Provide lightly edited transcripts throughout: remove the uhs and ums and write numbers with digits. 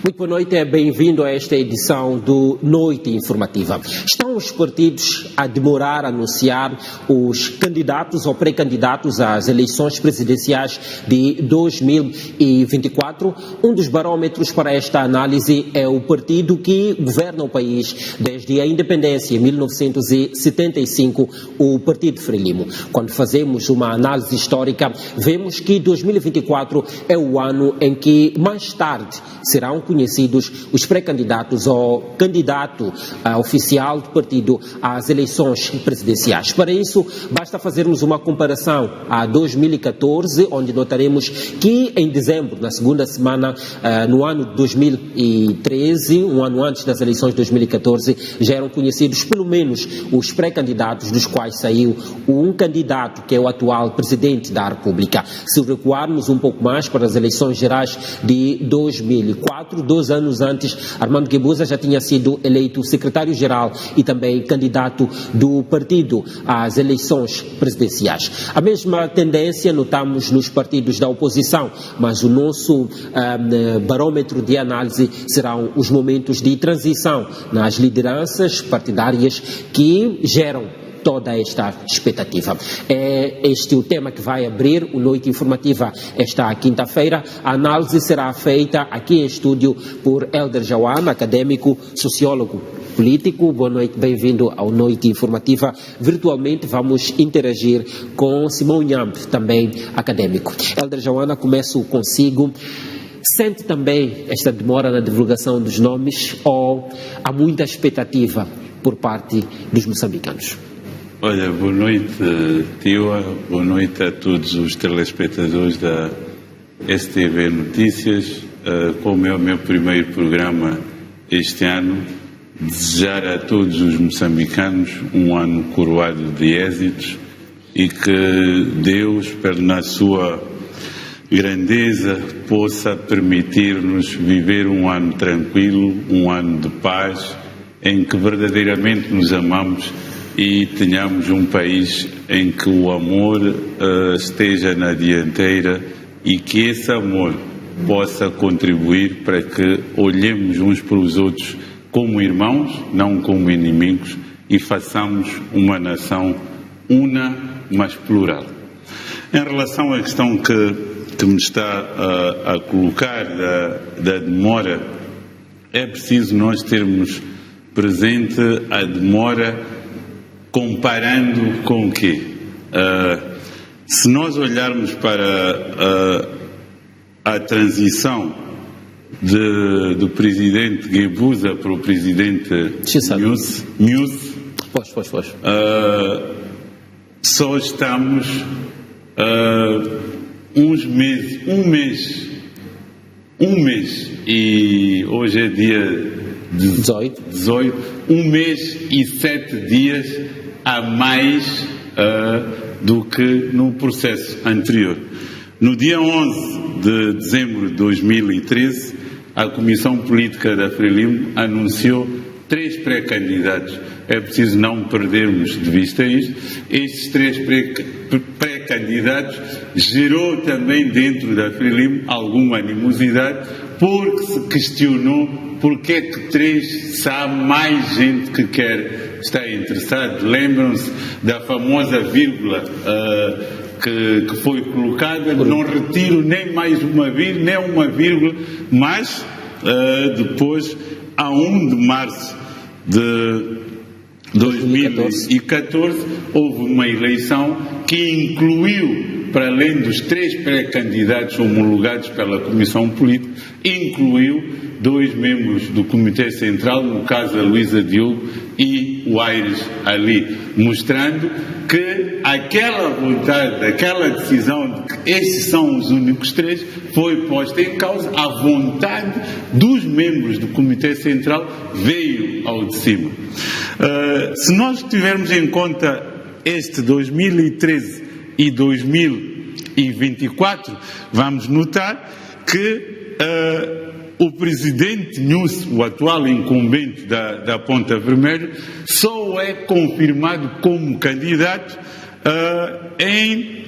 Muito boa noite, bem-vindo a esta edição do Noite Informativa. Estão os partidos a demorar a anunciar os candidatos ou pré-candidatos às eleições presidenciais de 2024. Um dos barômetros para esta análise é o partido que governa o país desde a independência em 1975, o Partido Frelimo. Quando fazemos uma análise histórica, vemos que 2024 é o ano em que mais tarde serão conhecidos os pré-candidatos ou candidato oficial do partido às eleições presidenciais. Para isso, basta fazermos uma comparação a 2014, onde notaremos que em dezembro, na segunda semana, no ano de 2013, um ano antes das eleições de 2014, já eram conhecidos pelo menos os pré-candidatos, dos quais saiu um candidato que é o atual presidente da República. Se recuarmos um pouco mais para as eleições gerais de 2004, 2 anos antes, Armando Guebuza já tinha sido eleito secretário-geral e também candidato do partido às eleições presidenciais. A mesma tendência notamos nos partidos da oposição, mas o nosso barômetro de análise serão os momentos de transição nas lideranças partidárias que geram toda esta expectativa. É este o tema que vai abrir o Noite Informativa esta quinta-feira. A análise será feita aqui em estúdio por Elder Jawan, académico, sociólogo, político. Boa noite, bem-vindo ao Noite Informativa. Virtualmente vamos interagir com Simão Nhambe, também académico. Elder Jawan, começo consigo. Sente também esta demora na divulgação dos nomes ou há muita expectativa por parte dos moçambicanos? Olha, boa noite, Tiwa, boa noite a todos os telespectadores da STV Notícias. Como é o meu primeiro programa este ano, desejar a todos os moçambicanos um ano coroado de êxitos e que Deus, na sua grandeza, possa permitir-nos viver um ano tranquilo, um ano de paz, em que verdadeiramente nos amamos e tenhamos um país em que o amor esteja na dianteira e que esse amor possa contribuir para que olhemos uns para os outros como irmãos, não como inimigos, e façamos uma nação una, mas plural. Em relação à questão que me está a colocar da demora, é preciso nós termos presente a demora comparando com o quê? Se nós olharmos para a transição do presidente Guebuza para o presidente Nyusi, só estamos um mês, e hoje é dia 18, 1 mês e 7 dias a mais do que no processo anterior. No dia 11 de dezembro de 2013, a Comissão Política da Frelimo anunciou 3 pré-candidatos. É preciso não perdermos de vista isto. Estes 3 pré-candidatos gerou também dentro da Frelimo alguma animosidade, porque se questionou porque é que 3, se há mais gente que está interessado. Lembram-se da famosa vírgula que foi colocada, não retiro nem mais uma vírgula, mas depois, a 1 de março de 2014, houve uma eleição que incluiu, para além dos 3 pré-candidatos homologados pela Comissão Política, incluiu 2 membros do Comitê Central, no caso a Luísa Diogo e o Aires Ali, mostrando que aquela vontade, aquela decisão de que estes são os únicos 3, foi posta em causa. A vontade dos membros do Comitê Central veio ao de cima. Se nós tivermos em conta este 2013 e 2024, vamos notar que o presidente Nyusi, o atual incumbente da Ponta Vermelha, só é confirmado como candidato em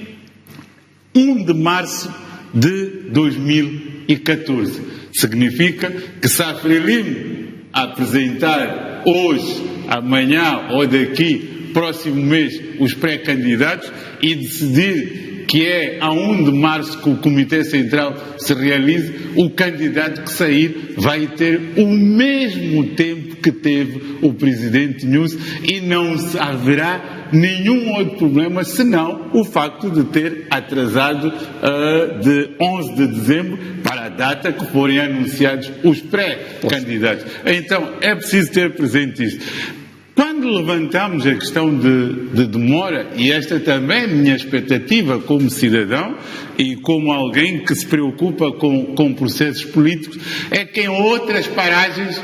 1 de março de 2024. 2014. Significa que se a Frelimo apresentar hoje, amanhã ou daqui, próximo mês, os pré-candidatos e decidir que é a 1 de março que o Comitê Central se realize, o candidato que sair vai ter o mesmo tempo que teve o Presidente Nunes e não haverá nenhum outro problema, senão o facto de ter atrasado de 11 de dezembro para a data que forem anunciados os pré-candidatos. Então, é preciso ter presente isto. Quando levantamos a questão de demora, e esta também é a minha expectativa como cidadão e como alguém que se preocupa com processos políticos, é que em outras paragens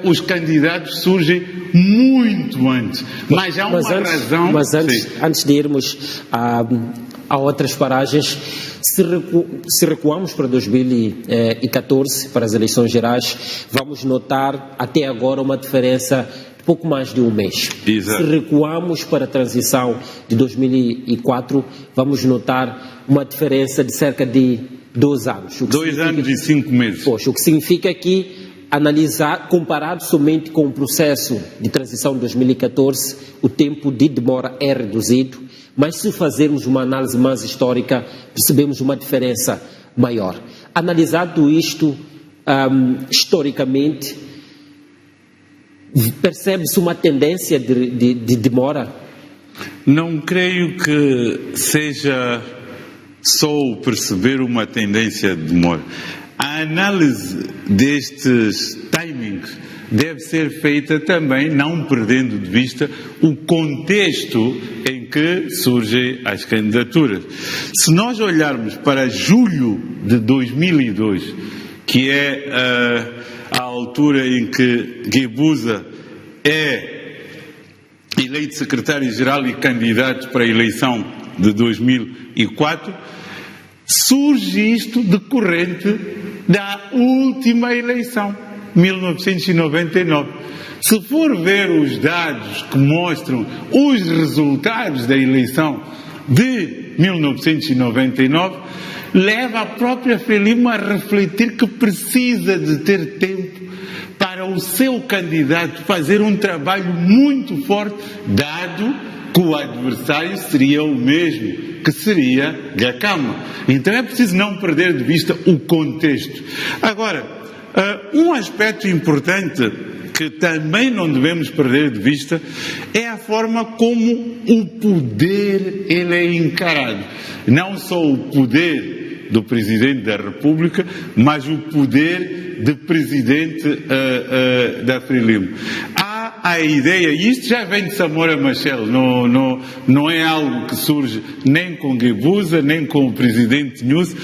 os candidatos surgem muito antes. Mas há uma razão... Mas antes de irmos a outras paragens, se recuamos para 2014, para as eleições gerais, vamos notar até agora uma diferença de pouco mais de um mês. Exato. Se recuamos para a transição de 2004, vamos notar uma diferença de cerca de 2 anos. 2 anos e 5 meses. Poxa, o que significa que comparado somente com o processo de transição de 2014, o tempo de demora é reduzido, mas se fazermos uma análise mais histórica, percebemos uma diferença maior. Analisado isto historicamente, percebe-se uma tendência de demora? Não creio que seja só o perceber uma tendência de demora. A análise destes timings deve ser feita também, não perdendo de vista o contexto em que surgem as candidaturas. Se nós olharmos para julho de 2002, que é a altura em que Guebuza é eleito secretário-geral e candidato para a eleição de 2004, surge isto decorrente da última eleição, 1999. Se for ver os dados que mostram os resultados da eleição de 1999, leva a própria Frelimo a refletir que precisa de ter tempo para o seu candidato fazer um trabalho muito forte, dado que o adversário seria o mesmo, que seria Gakama. Então é preciso não perder de vista o contexto. Agora, um aspecto importante que também não devemos perder de vista é a forma como o poder ele é encarado. Não só o poder do Presidente da República, mas o poder de Presidente da Frelimo. Há a ideia, e isto já vem de Samora Machel, não é algo que surge nem com Guebuza, nem com o Presidente Nunes,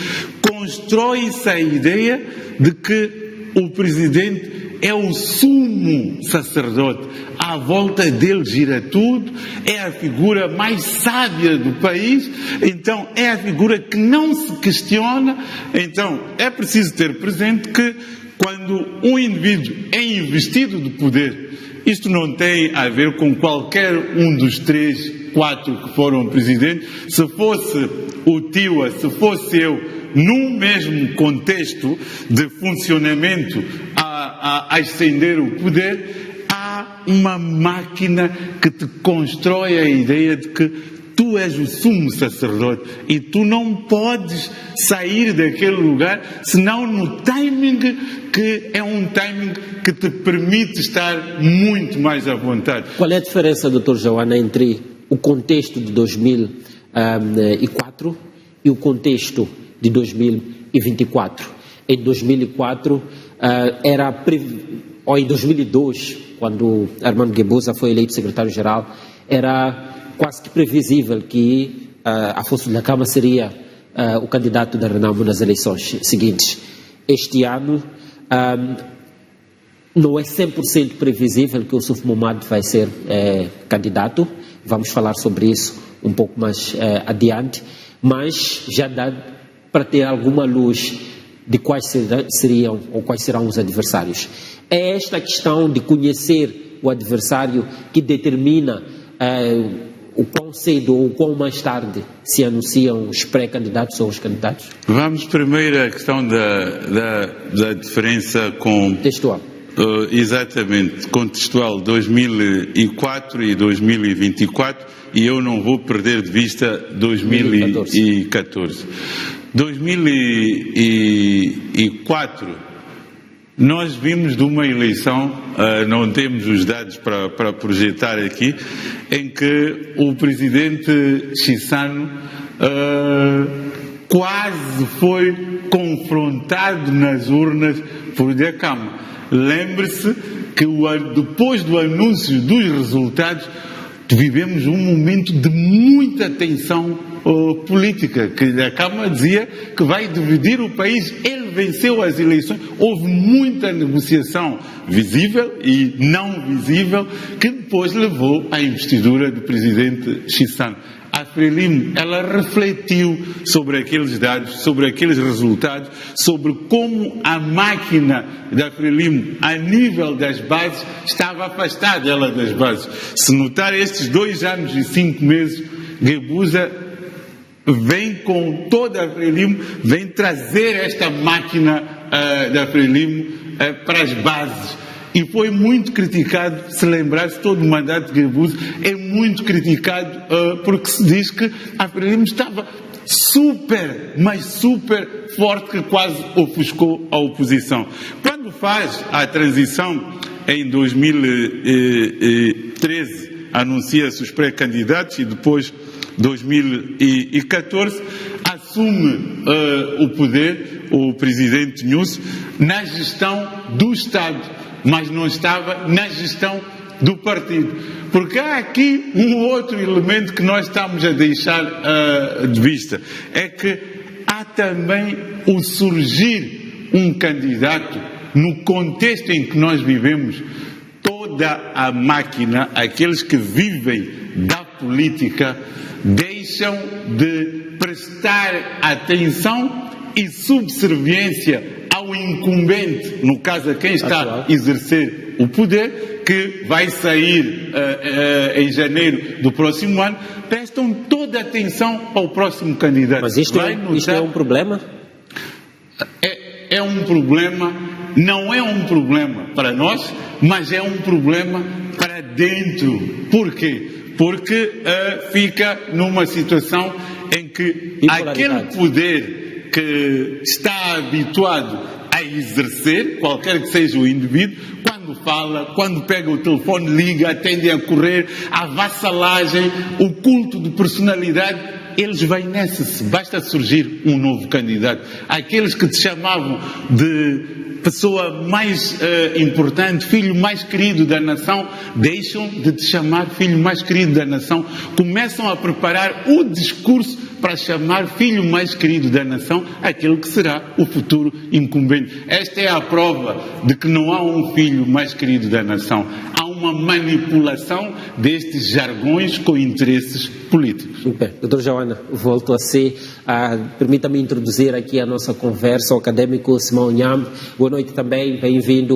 constrói-se a ideia de que o Presidente é o sumo sacerdote, à volta dele gira tudo, é a figura mais sábia do país, então é a figura que não se questiona. Então é preciso ter presente que quando um indivíduo é investido de poder, isto não tem a ver com qualquer um dos 3, 4 que foram presidentes. Se fosse o Tiwa, se fosse eu, num mesmo contexto de funcionamento a ascender o poder, há uma máquina que te constrói a ideia de que tu és o sumo sacerdote e tu não podes sair daquele lugar senão no timing que é um timing que te permite estar muito mais à vontade. Qual é a diferença, Dr. Joana, entre o contexto de 2004 e o contexto de 2024? Em 2004 ou em 2002, quando Armando Guebuza foi eleito secretário-geral, era quase que previsível que Afonso Dhlakama seria o candidato da Renamo nas eleições seguintes. Este ano não é 100% previsível que o Yusuf Mahamat vai ser candidato. Vamos falar sobre isso um pouco mais adiante, mas já dá para ter alguma luz de quais seriam ou quais serão os adversários. É esta questão de conhecer o adversário que determina o quão cedo ou o quão mais tarde se anunciam os pré-candidatos ou os candidatos? Vamos primeiro à questão da diferença com... Textual. Exatamente, contextual 2004 e 2024, e eu não vou perder de vista 2014. 2004, nós vimos de uma eleição, não temos os dados para projetar aqui, em que o presidente Chissano quase foi confrontado nas urnas por Dhlakama. Lembre-se que depois do anúncio dos resultados, vivemos um momento de muita tensão política, que a Câmara dizia que vai dividir o país. Ele venceu as eleições, houve muita negociação visível e não visível, que depois levou à investidura do presidente Chissano. A Frelimo, ela refletiu sobre aqueles dados, sobre aqueles resultados, sobre como a máquina da Frelimo, a nível das bases, estava afastada ela das bases. Se notar estes 2 anos e 5 meses, Guebuza vem com toda a Frelimo, vem trazer esta máquina da Frelimo para as bases. E foi muito criticado, se lembrasse, todo o mandato de Guebuza é muito criticado porque se diz que a Frelimo estava super, mas super forte, que quase ofuscou a oposição. Quando faz a transição em 2013, anuncia-se os pré-candidatos e depois 2014, assume o poder o presidente Nyusi na gestão do Estado, mas não estava na gestão do partido. Porque há aqui um outro elemento que nós estamos a deixar de vista, é que há também o surgir um candidato no contexto em que nós vivemos. Toda a máquina, aqueles que vivem da política, deixam de prestar atenção e subserviência ao incumbente, no caso a quem está a exercer o poder, que vai sair em janeiro do próximo ano, prestam toda a atenção ao próximo candidato. Mas isto é um problema? É um problema, não é um problema para nós, mas é um problema para dentro. Por quê? Porque fica numa situação em que aquele poder que está habituado a exercer, qualquer que seja o indivíduo, quando fala, quando pega o telefone, liga, tende a correr, a vassalagem, o culto de personalidade, eles vêm nessa, basta surgir um novo candidato. Aqueles que te chamavam de pessoa mais importante, filho mais querido da nação, deixam de te chamar filho mais querido da nação, começam a preparar o discurso para chamar filho mais querido da nação aquele que será o futuro incumbente. Esta é a prova de que não há um filho mais querido da nação. Há uma manipulação destes jargões com interesses políticos. Bem, Dr. Joana, volto a ser. Permita-me introduzir aqui a nossa conversa, o académico Simão Nham. Boa noite também, bem-vindo.